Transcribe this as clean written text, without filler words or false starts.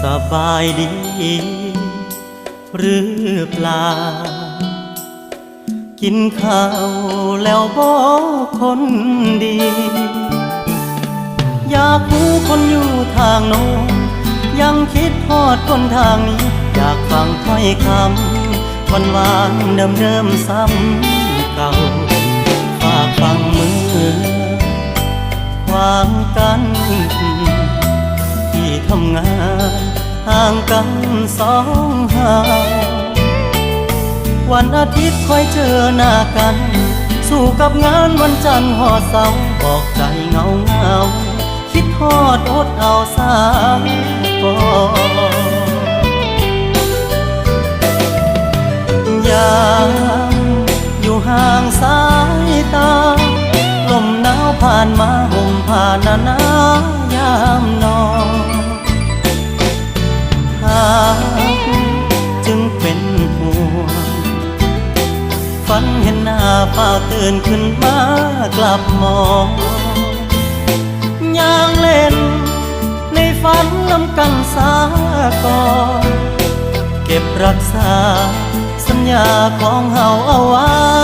สบายดีหรือเปล่ากินข้าวแล้วบ่คนดี อยากรู้คนอยู่ทางโน้นยังคิดทอดคนทางนี้อยากฟังถ้อยคำวันวานเดิมซ้ำเก่าฝากฟังมือวางกันที่ทำงานห่างกันสองห่างวันอาทิตย์ค่อยเจอหน้ากันสู้กับงานวันจันทร์หอดเสาร์บอกใจเงาคิดทอดอดเอาสามก่อนยังอยู่ห่างสายตาลมหนาวผ่านมาห่มผ่านหนาวยามนอนหากจึงเป็นห่วงฝันเห็นหน้าเฝ้าตื่นขึ้นมากลับมองย่างเล่นในฝันนำกันสาก่อนเก็บรักษาสัญญาของเฮาเอาไว้